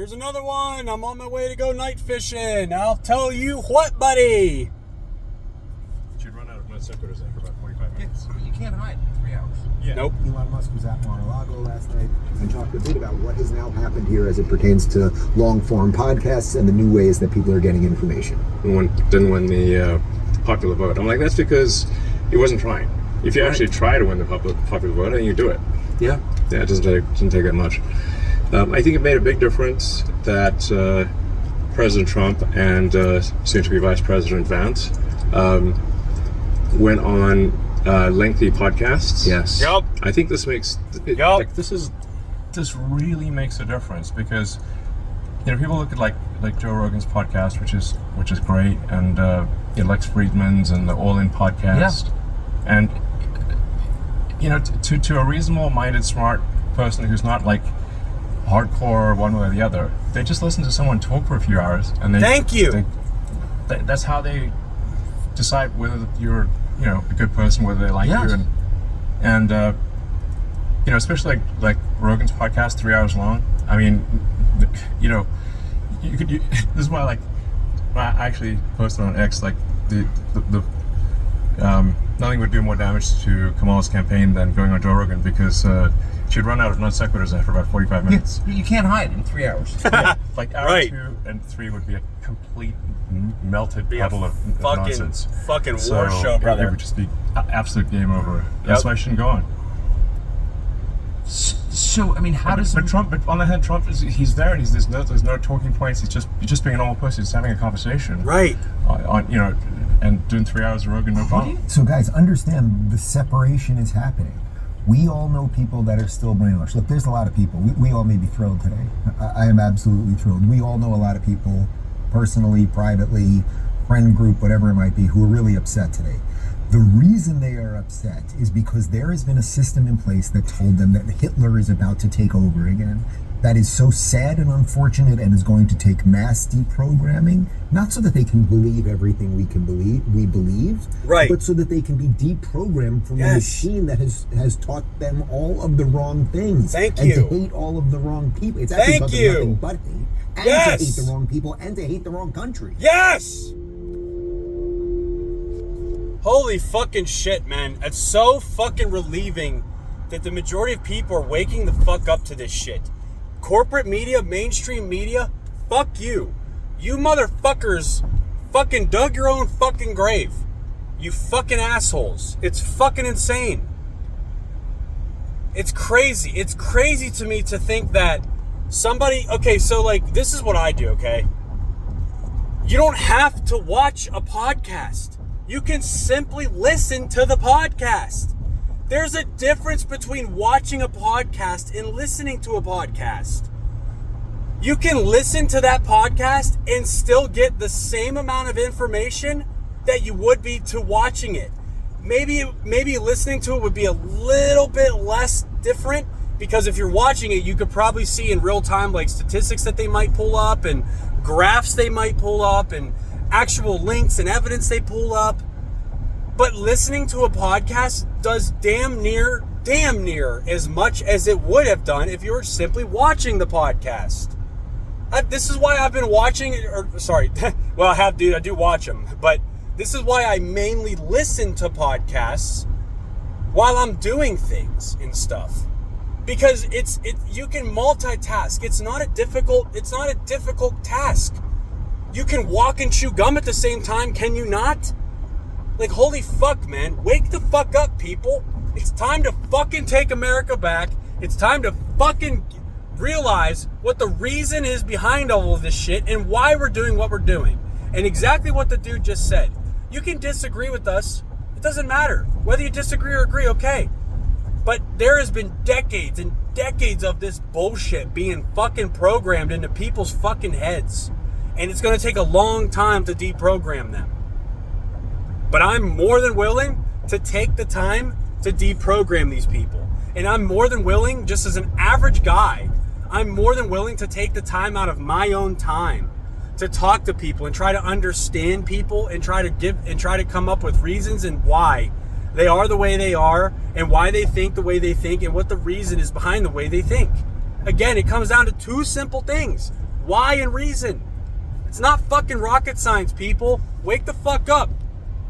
here's another one. I'm on my way to go night fishing. I'll tell you what, buddy. You'd run out of nut sequiturs after about 45 minutes. You can't hide in 3 hours. Yeah. Nope. Elon Musk was at Mar-a-Lago last night and talked a bit about what has now happened here as it pertains to long-form podcasts and the new ways that people are getting information. Didn't win the popular vote. I'm like, that's because he wasn't trying. If you actually try to win the popular vote, then you do it. Yeah. Yeah, it doesn't take that much. I think it made a big difference that President Trump and soon-to-be Vice President Vance went on lengthy podcasts. Yes. Yep. I think this makes Yep. this really makes a difference because people look at like Joe Rogan's podcast, which is great, and Lex Friedman's and the All In podcast, and to a reasonable-minded, smart person who's not like hardcore one way or the other, they just listen to someone talk for a few hours, and that's how they decide whether you're a good person, whether they like you, and especially like Rogan's podcast, 3 hours long. I mean, this is why I actually posted on X the nothing would do more damage to Kamala's campaign than going on Joe Rogan, because she'd run out of non sequiturs after about 45 minutes. You can't hide in 3 hours. Yeah, hour 2 and 3 would be a complete melted puddle of nonsense. Fucking war show, brother. It would just be absolute game over. That's why I shouldn't go on. So, I mean, how does... But on the other hand, Trump, he's there, and there's no talking points. He's just being a normal person. He's having a conversation. Right. And doing 3 hours of Rogan, no problem. So guys, understand the separation is happening. We all know people that are still brainwashed. Look, there's a lot of people. We all may be thrilled today. I am absolutely thrilled. We all know a lot of people, personally, privately, friend group, whatever it might be, who are really upset today. The reason they are upset is because there has been a system in place that told them that Hitler is about to take over again. That is so sad and unfortunate, and is going to take mass deprogramming, not so that they can believe everything we believe, right, but so that they can be deprogrammed from a machine that has taught them all of the wrong things. And to hate all of the wrong people. It's actually nothing but hate. And to hate the wrong people, and to hate the wrong country. Yes! Holy fucking shit, man. It's so fucking relieving that the majority of people are waking the fuck up to this shit. Corporate media, mainstream media, fuck you. You motherfuckers fucking dug your own fucking grave. You fucking assholes. It's fucking insane. It's crazy. It's crazy to me to think that somebody... Okay, so this is what I do, okay? You don't have to watch a podcast. You can simply listen to the podcast. There's a difference between watching a podcast and listening to a podcast. You can listen to that podcast and still get the same amount of information that you would be to watching it. Maybe listening to it would be a little bit less different, because if you're watching it, you could probably see in real time statistics that they might pull up, and graphs they might pull up, and actual links and evidence they pull up. But listening to a podcast does damn near as much as it would have done if you were simply watching the podcast. This is why I've been watching, well, I do watch them, but this is why I mainly listen to podcasts while I'm doing things and stuff. Because you can multitask. It's not a difficult task. You can walk and chew gum at the same time, can you not? Holy fuck, man. Wake the fuck up, people. It's time to fucking take America back. It's time to fucking realize what the reason is behind all of this shit and why we're doing what we're doing. And exactly what the dude just said. You can disagree with us. It doesn't matter. Whether you disagree or agree, okay. But there has been decades and decades of this bullshit being fucking programmed into people's fucking heads. And it's going to take a long time to deprogram them. But I'm more than willing to take the time to deprogram these people. And I'm more than willing, just as an average guy, I'm more than willing to take the time out of my own time to talk to people and try to understand people and try to come up with reasons and why they are the way they are and why they think the way they think and what the reason is behind the way they think. Again, it comes down to two simple things. Why and reason. It's not fucking rocket science, people. Wake the fuck up.